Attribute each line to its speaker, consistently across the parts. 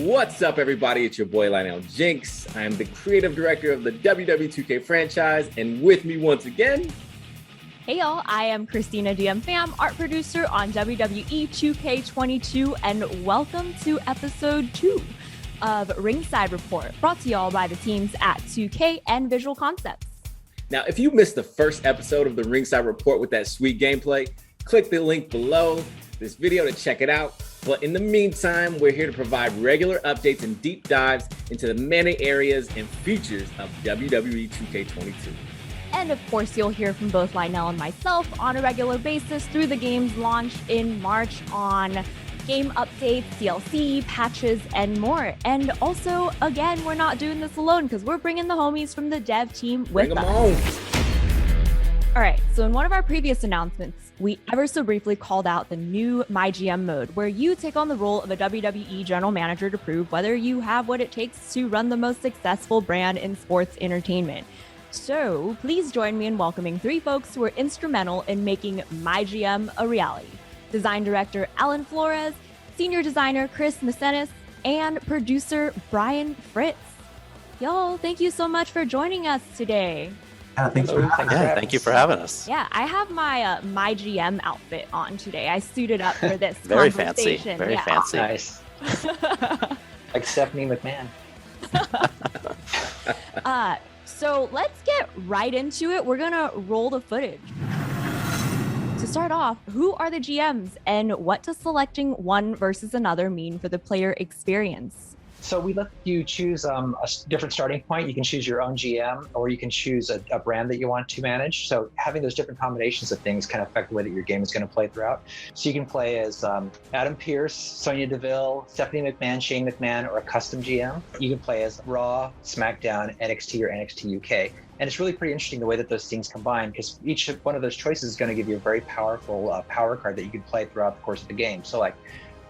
Speaker 1: What's up, everybody? It's your boy Lionel Jinx. I am the creative director of the WWE 2K franchise, and with me once again...
Speaker 2: Hey y'all, I am Christina DM Pham, art producer on WWE 2K22, and welcome to episode 2 of Ringside Report, brought to y'all by the teams at 2K and Visual Concepts.
Speaker 1: Now, if you missed the first episode of the Ringside Report with that sweet gameplay, click the link below this video to check it out. But in the meantime, we're here to provide regular updates and deep dives into the many areas and features of WWE 2K22.
Speaker 2: And of course, you'll hear from both Lionel and myself on a regular basis through the game's launch in March on game updates, DLC, patches, and more. And also, again, we're not doing this alone because we're bringing the homies from the dev team with us. All right, so in one of our previous announcements, we ever so briefly called out the new MyGM mode, where you take on the role of a WWE general manager to prove whether you have what it takes to run the most successful brand in sports entertainment. So please join me in welcoming 3 folks who were instrumental in making MyGM a reality. Design director Alan Flores, senior designer Chris Mecenas, and producer Brian Fritz. Y'all, thank you so much for joining us today.
Speaker 3: Thanks for having us.
Speaker 4: Yeah, thank you for having us.
Speaker 2: Yeah, I have my MyGM outfit on today. I suited up for this
Speaker 4: Very fancy,
Speaker 2: conversation.
Speaker 4: very fancy.
Speaker 3: Nice. Like Stephanie McMahon.
Speaker 2: So let's get right into it. We're gonna roll the footage. To start off, who are the GMs and what does selecting one versus another mean for the player experience?
Speaker 3: So we let you choose a different starting point. You can choose your own GM, or you can choose a brand that you want to manage. So having those different combinations of things can affect the way that your game is going to play throughout. So you can play as Adam Pearce, Sonya Deville, Stephanie McMahon, Shane McMahon, or a custom GM. You can play as Raw, SmackDown, NXT, or NXT UK. And it's really pretty interesting the way that those things combine, because each one of those choices is going to give you a very powerful power card that you can play throughout the course of the game. So like,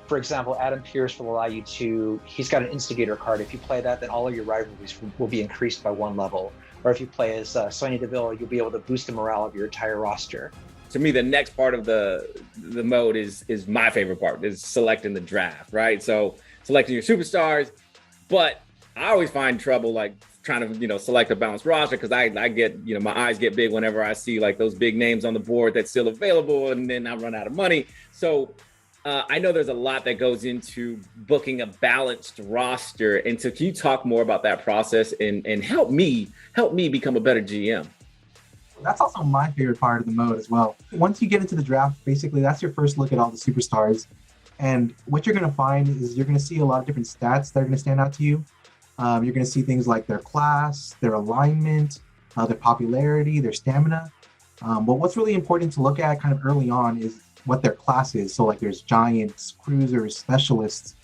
Speaker 3: for example, Adam Pearce will allow you to, he's got an instigator card. If you play that, then all of your rivalries will be increased by 1 level. Or if you play as Sonya Deville, you'll be able to boost the morale of your entire roster.
Speaker 1: To me, the next part of the mode is my favorite part, is selecting the draft, right? So selecting your superstars, but I always find trouble like trying to, select a balanced roster, because I get, my eyes get big whenever I see like those big names on the board that's still available, and then I run out of money. So I know there's a lot that goes into booking a balanced roster. And so can you talk more about that process and help me become a better GM?
Speaker 5: That's also my favorite part of the mode as well. Once you get into the draft, basically that's your first look at all the superstars. And what you're going to find is you're going to see a lot of different stats that are going to stand out to you. You're going to see things like their class, their alignment, their popularity, their stamina. But what's really important to look at kind of early on is what their class is. So like there's giants, cruisers, specialists.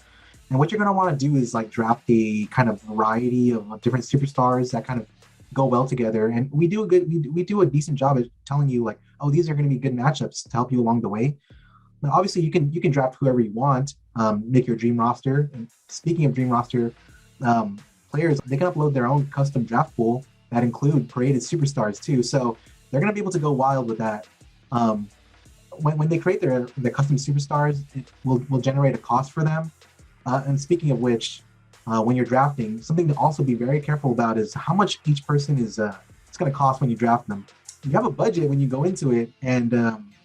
Speaker 5: And what you're going to want to do is like draft a kind of variety of different superstars that kind of go well together. And we do a decent job at telling you like, oh, these are going to be good matchups to help you along the way. But obviously you can draft whoever you want, make your dream roster. And speaking of dream roster, players, they can upload their own custom draft pool that include created superstars too. So they're going to be able to go wild with that. When they create their custom superstars, it will generate a cost for them. And speaking of which, when you're drafting, something to also be very careful about is how much each person is it's going to cost when you draft them. You have a budget when you go into it, and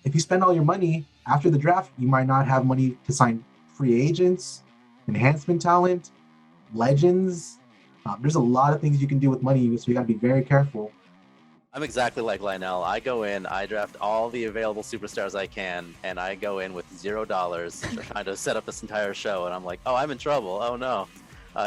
Speaker 5: if you spend all your money after the draft, you might not have money to sign free agents, enhancement talent, legends. There's a lot of things you can do with money, so you got to be very careful.
Speaker 4: I'm exactly like Lionel. I go in, I draft all the available superstars I can, and I go in with $0 trying to set up this entire show, and I'm like, oh, I'm in trouble. Oh, no.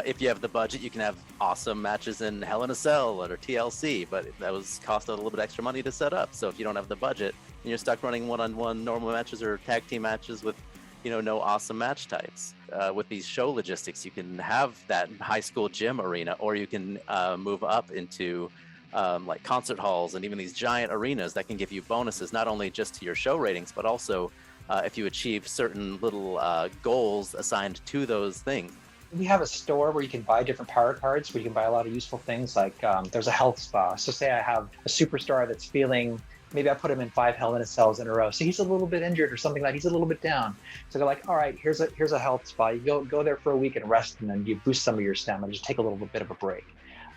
Speaker 4: If you have the budget, you can have awesome matches in Hell in a Cell or TLC, but that cost a little bit extra money to set up. So if you don't have the budget, then you're stuck running one-on-one normal matches or tag team matches with no awesome match types. With these show logistics, you can have that high school gym arena, or you can move up into like concert halls and even these giant arenas that can give you bonuses, not only just to your show ratings, but also if you achieve certain little goals assigned to those things.
Speaker 3: We have a store where you can buy different power cards, where you can buy a lot of useful things like there's a health spa. So say I have a superstar that's feeling maybe I put him in 5 Hell in a Cells in a row. So he's a little bit injured or something like that. He's a little bit down. So they're like, all right, here's a health spot. You go there for a week and rest, and then you boost some of your stamina. Just take a little bit of a break.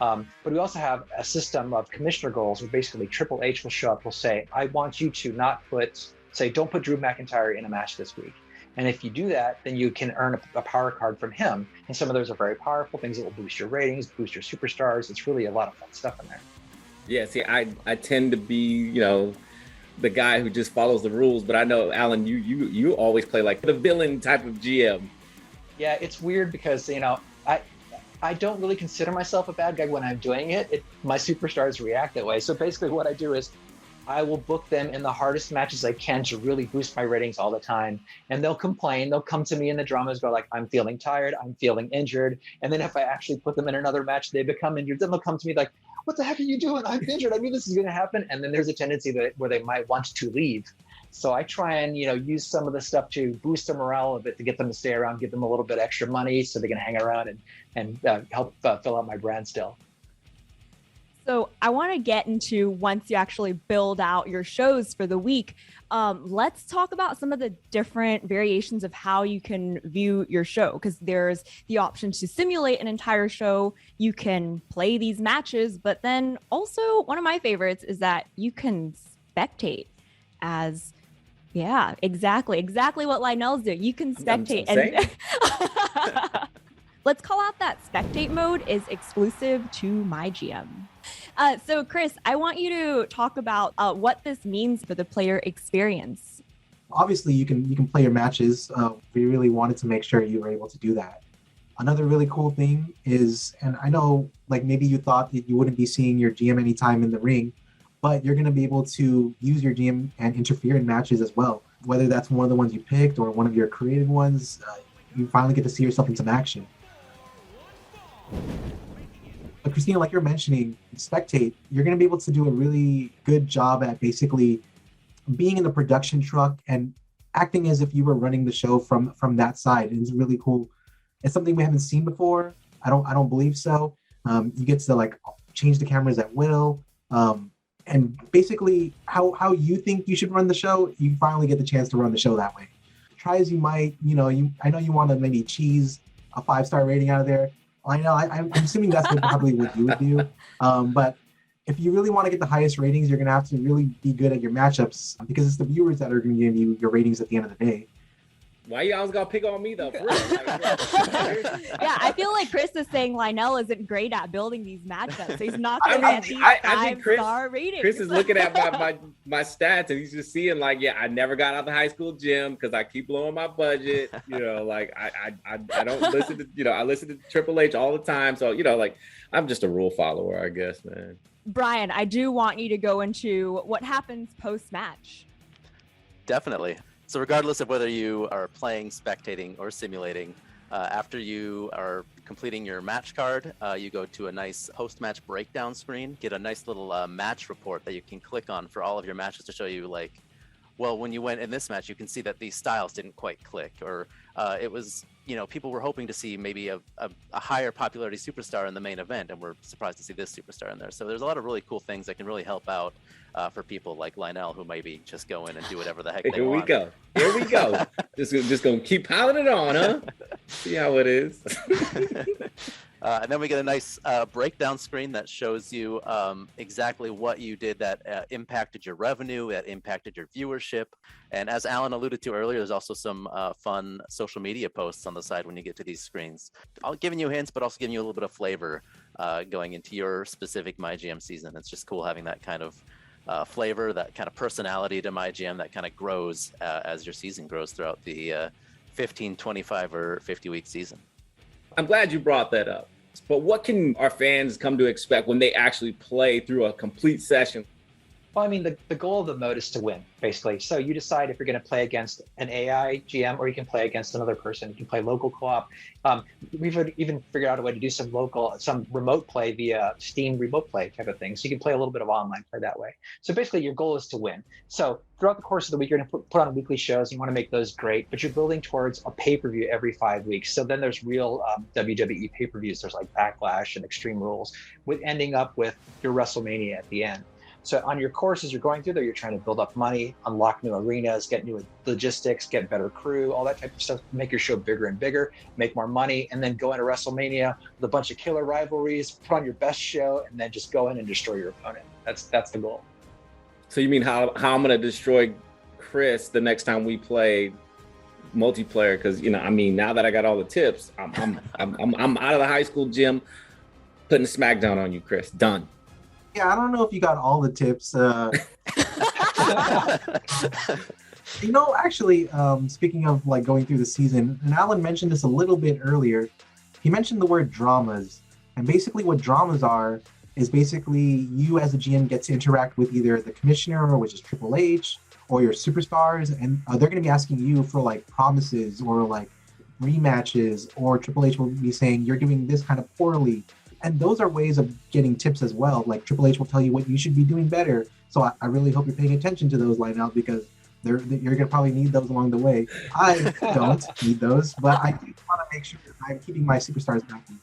Speaker 3: But we also have a system of commissioner goals where basically Triple H will show up, will say, I want you to don't put Drew McIntyre in a match this week. And if you do that, then you can earn a power card from him. And some of those are very powerful things that will boost your ratings, boost your superstars. It's really a lot of fun stuff in there.
Speaker 1: Yeah, see, I tend to be, the guy who just follows the rules, but I know, Alan, you always play like the villain type of GM.
Speaker 3: Yeah, it's weird because, I don't really consider myself a bad guy when I'm doing it. My superstars react that way. So basically what I do is I will book them in the hardest matches I can to really boost my ratings all the time. And they'll complain. They'll come to me in the dramas, go like, I'm feeling tired. I'm feeling injured. And then if I actually put them in another match, they become injured. Then they'll come to me like, what the heck are you doing? I'm injured. I knew this was going to happen. And then there's a tendency where they might want to leave. So I try and, use some of the stuff to boost their morale a bit, to get them to stay around, give them a little bit extra money so they can hang around and help fill out my brand still.
Speaker 2: So I want to get into, once you actually build out your shows for the week, let's talk about some of the different variations of how you can view your show, because there's the option to simulate an entire show. You can play these matches, but then also one of my favorites is that you can spectate as, yeah, exactly what Lionel's doing. You can spectate. Let's call out that spectate mode is exclusive to MyGM. So Chris, I want you to talk about what this means for the player experience.
Speaker 5: Obviously, you can play your matches. We really wanted to make sure you were able to do that. Another really cool thing is, and I know like maybe you thought that you wouldn't be seeing your GM anytime in the ring, but you're going to be able to use your GM and interfere in matches as well. Whether that's one of the ones you picked or one of your created ones, you finally get to see yourself in some action. But Christina, like you're mentioning, spectate, you're going to be able to do a really good job at basically being in the production truck and acting as if you were running the show from that side. And it's really cool. It's something we haven't seen before. I don't believe so. You get to like change the cameras at will. And basically how you think you should run the show, you finally get the chance to run the show that way. Try as you might, I know you want to maybe cheese a 5-star rating out of there. I know, I'm assuming that's probably what you would do. But if you really want to get the highest ratings, you're going to have to really be good at your matchups, because it's the viewers that are going to give you your ratings at the end of the day.
Speaker 1: Why you always gotta pick on me though? For real?
Speaker 2: Yeah, I feel like Chris is saying Lionel isn't great at building these matchups. So he's not going to get these 5-star ratings.
Speaker 1: Chris is looking at my stats and he's just seeing like, yeah, I never got out of the high school gym because I keep blowing my budget. Like I don't listen to, I listen to Triple H all the time. So, like I'm just a rule follower, I guess, man.
Speaker 2: Brian, I do want you to go into what happens post-match.
Speaker 4: Definitely. So regardless of whether you are playing, spectating, or simulating, after you are completing your match card, you go to a nice post-match breakdown screen, get a nice little match report that you can click on for all of your matches to show you like, well, when you went in this match, you can see that these styles didn't quite click, or it was, people were hoping to see maybe a higher popularity superstar in the main event, and we're surprised to see this superstar in there. So there's a lot of really cool things that can really help out for people like Lionel, who maybe just go in and do whatever the heck they want.
Speaker 1: Here we go. Just gonna keep piling it on, huh? See how it is.
Speaker 4: And then we get a nice breakdown screen that shows you exactly what you did that impacted your revenue, that impacted your viewership. And as Alan alluded to earlier, there's also some fun social media posts on the side when you get to these screens. I'll giving you hints, but also giving you a little bit of flavor going into your specific MyGM season. It's just cool having that kind of flavor, that kind of personality to MyGM that kind of grows as your season grows throughout the 15, 25, or 50-week season.
Speaker 1: I'm glad you brought that up. But what can our fans come to expect when they actually play through a complete session?
Speaker 3: Well, I mean, the goal of the mode is to win, basically. So you decide if you're going to play against an AI GM or you can play against another person. You can play local co-op. We've even figured out a way to do some remote play via Steam remote play type of thing. So you can play a little bit of online play that way. So basically, your goal is to win. So throughout the course of the week, you're going to put on weekly shows. You want to make those great, but you're building towards a pay-per-view every 5 weeks. So then there's real WWE pay-per-views. There's like Backlash and Extreme Rules, with ending up with your WrestleMania at the end. So on your courses you're going through there, you're trying to build up money, unlock new arenas, get new logistics, get better crew, all that type of stuff, make your show bigger and bigger, make more money, and then go into WrestleMania with a bunch of killer rivalries, put on your best show, and then just go in and destroy your opponent. That's the goal.
Speaker 1: So you mean how I'm gonna destroy Chris the next time we play multiplayer? Because now that I got all the tips, I'm out of the high school gym, putting a smackdown on you, Chris. Done.
Speaker 5: Yeah, I don't know if you got all the tips. Actually, speaking of like going through the season, and Alan mentioned this a little bit earlier. He mentioned the word dramas, and basically what dramas are is basically you as a GM get to interact with either the commissioner, which is Triple H, or your superstars, and they're going to be asking you for like promises or like rematches, or Triple H will be saying you're doing this kind of poorly. And those are ways of getting tips as well. Like Triple H will tell you what you should be doing better. So I really hope you're paying attention to those, Lionel, because you're going to probably need those along the way. I don't need those, but I do want to make sure that I'm keeping my superstars happy.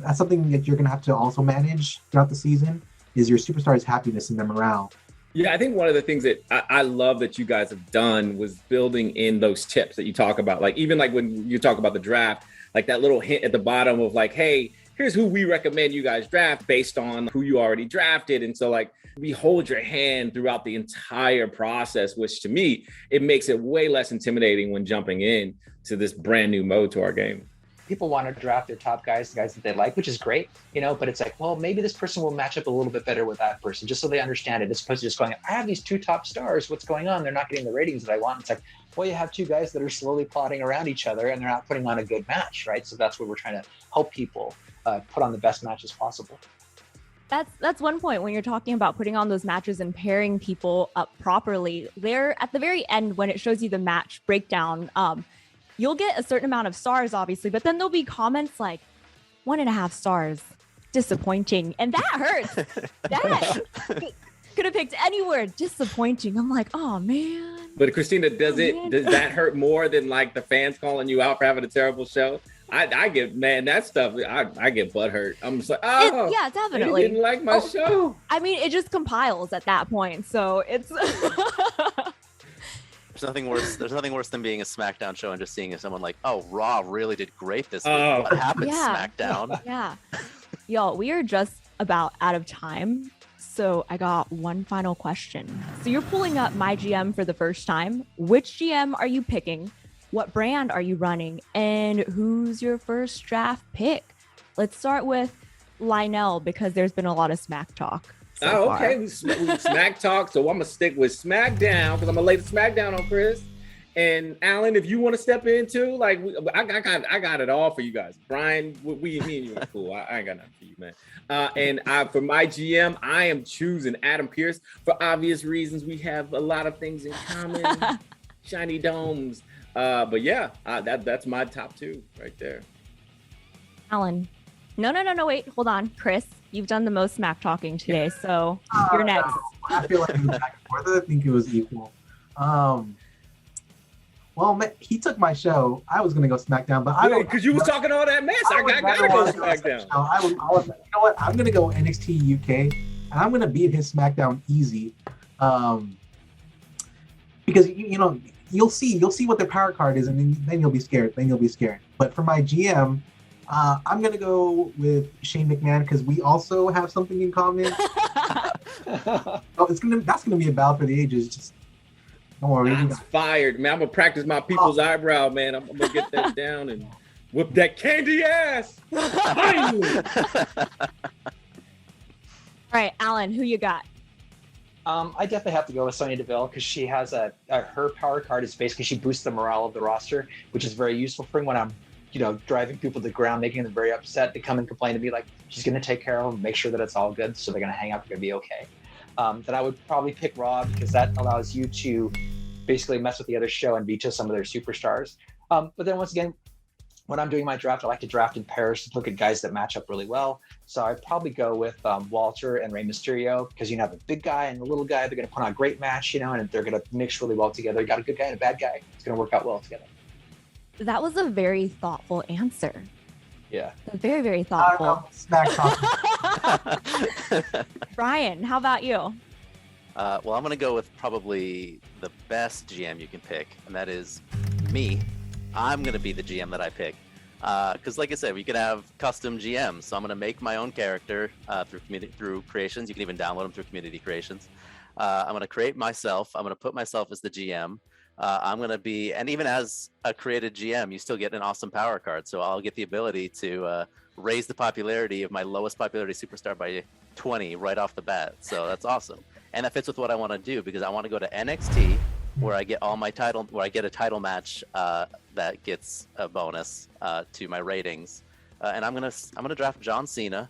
Speaker 5: That's something that you're going to have to also manage throughout the season, is your superstars' happiness and their morale.
Speaker 1: Yeah, I think one of the things that I love that you guys have done was building in those tips that you talk about. Like even like when you talk about the draft, like that little hint at the bottom of like, hey, here's who we recommend you guys draft based on who you already drafted. And so like we hold your hand throughout the entire process, which to me, it makes it way less intimidating when jumping in to this brand new mode to our game.
Speaker 3: People want to draft their top guys, the guys that they like, which is great, but it's like, well, maybe this person will match up a little bit better with that person, just so they understand it, as opposed to just going, I have these two top stars, what's going on? They're not getting the ratings that I want. It's like, well, you have two guys that are slowly plotting around each other and they're not putting on a good match, right? So that's what we're trying to help people put on the best matches possible.
Speaker 2: That's one point when you're talking about putting on those matches and pairing people up properly. There at the very end, when it shows you the match breakdown, you'll get a certain amount of stars, obviously, but then there'll be comments like 1.5 stars, disappointing. And that hurts. That could have picked any word, disappointing. I'm like, oh man.
Speaker 1: But Christina, does that hurt more than like the fans calling you out for having a terrible show? I get, man, that stuff, I get butthurt. I'm just like, oh,
Speaker 2: yeah, definitely.
Speaker 1: You didn't like my show.
Speaker 2: I mean, it just compiles at that point. So it's.
Speaker 4: There's nothing worse than being a SmackDown show and just seeing someone like, oh, Raw really did great this week. What happened, SmackDown?
Speaker 2: Yeah. Y'all, we are just about out of time. So I got one final question. So you're pulling up MyGM for the first time. Which GM are you picking? What brand are you running? And who's your first draft pick? Let's start with Lionel, because there's been a lot of smack talk.
Speaker 1: Okay. We smack talk. So I'm going to stick with SmackDown because I'm going to lay the SmackDown on Chris. And Alan, if you want to step in too, like I got it all for you guys. Brian, me and you are cool. I ain't got nothing for you, man. And for my GM, I am choosing Adam Pearce for obvious reasons. We have a lot of things in common. Shiny domes. But yeah, that's my top two right there.
Speaker 2: Alan. No, wait, hold on. Chris, you've done the most smack talking today, so you're next.
Speaker 5: No. I feel like it was back and forth. I think it was equal. Well, man, he took my show. I was going to go SmackDown, but I don't.
Speaker 1: Because you was talking all that mess. I got to go SmackDown.
Speaker 5: You know what? I'm going to go NXT UK, and I'm going to beat his SmackDown easy. Because, you'll see what their power card is, and then you'll be scared. But for my GM, I'm going to go with Shane McMahon because we also have something in common. That's going to be a battle for the ages. Just don't worry.
Speaker 1: I'm fired, man. I'm going to practice my people's eyebrow, man. I'm going to get that down and whip that candy ass.
Speaker 2: All right, Alan, who you got?
Speaker 3: I definitely have to go with Sonya Deville because she has her power card is basically she boosts the morale of the roster, which is very useful for me when I'm driving people to the ground, making them very upset. They come and complain to me like, she's going to take care of them, make sure that it's all good. So they're going to hang out, they're going to be okay. Then I would probably pick Raw because that allows you to basically mess with the other show and veto some of their superstars. But then once again, when I'm doing my draft, I like to draft in pairs to look at guys that match up really well. So I'd probably go with Walter and Rey Mysterio because you have a big guy and a little guy. They're going to put on a great match, and they're going to mix really well together. You got a good guy and a bad guy. It's going to work out well together.
Speaker 2: That was a very thoughtful answer.
Speaker 3: Yeah.
Speaker 2: Very, very thoughtful.
Speaker 5: Smack talk.
Speaker 2: Brian, how about you?
Speaker 4: Well, I'm going to go with probably the best GM you can pick, and that is me. I'm going to be the GM that I pick. Because like I said, we could have custom GMs, so I'm going to make my own character through creations. You can even download them through community creations. I'm going to create myself. I'm going to put myself as the GM. I'm going to be, and even as a created GM, you still get an awesome power card. So I'll get the ability to raise the popularity of my lowest popularity superstar by 20 right off the bat. So that's awesome. And that fits with what I want to do, because I want to go to NXT, where I get all my title, where I get a title match that gets a bonus to my ratings. And I'm gonna draft John Cena.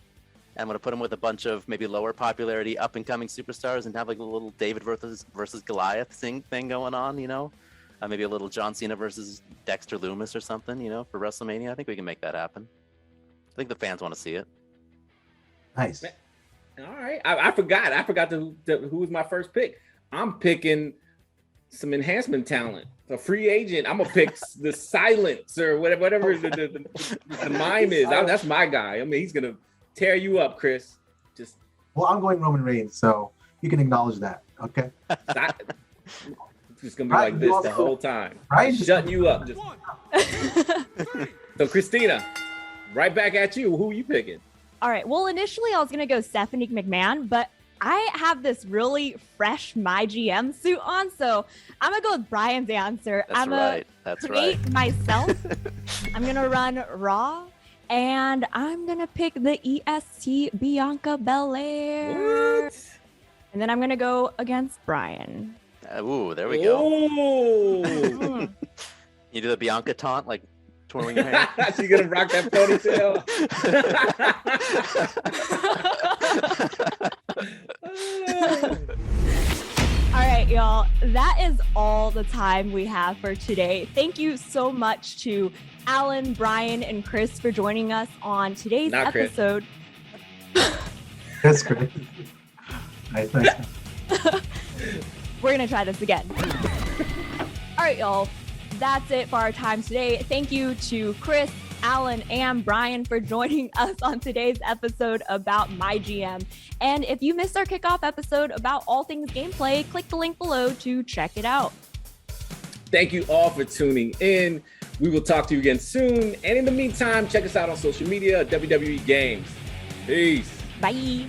Speaker 4: And I'm gonna put him with a bunch of maybe lower popularity, up and coming superstars, and have like a little David versus Goliath thing going on. Maybe a little John Cena versus Dexter Lumis or something. For WrestleMania. I think we can make that happen. I think the fans want to see it.
Speaker 5: Nice.
Speaker 1: All right. I forgot who was my first pick. I'm picking some enhancement talent. A free agent. I'm gonna pick the Silence or whatever the mime is. That's my guy. I mean, he's gonna tear you up, Chris.
Speaker 5: Well, I'm going Roman Reigns, so you can acknowledge that, okay?
Speaker 1: It's just gonna be like this the whole time.
Speaker 5: Right?
Speaker 1: Shutting you up. So, Christina, right back at you. Who are you picking?
Speaker 2: All right. Well, initially I was going to go Stephanie McMahon, but I have this really fresh MyGM suit on, so I'm going to go with Brian's answer.
Speaker 4: That's right. That's right.
Speaker 2: Create myself. I'm going to run Raw, and I'm going to pick the EST Bianca Belair.
Speaker 1: What?
Speaker 2: And then I'm going to go against Brian.
Speaker 4: Ooh, there we go. You do the Bianca taunt, like twirling your hair.
Speaker 1: She's gonna rock that ponytail.
Speaker 2: All right, y'all. That is all the time we have for today. Thank you so much to Alan, Brian, and Chris for joining us on today's episode.
Speaker 5: That's great. Nice.
Speaker 2: We're gonna try this again. All right, y'all. That's it for our time today. Thank you to Chris, Alan, and Brian for joining us on today's episode about MyGM. And if you missed our kickoff episode about all things gameplay, click the link below to check it out.
Speaker 1: Thank you all for tuning in. We will talk to you again soon. And in the meantime, check us out on social media, WWE Games. Peace.
Speaker 2: Bye.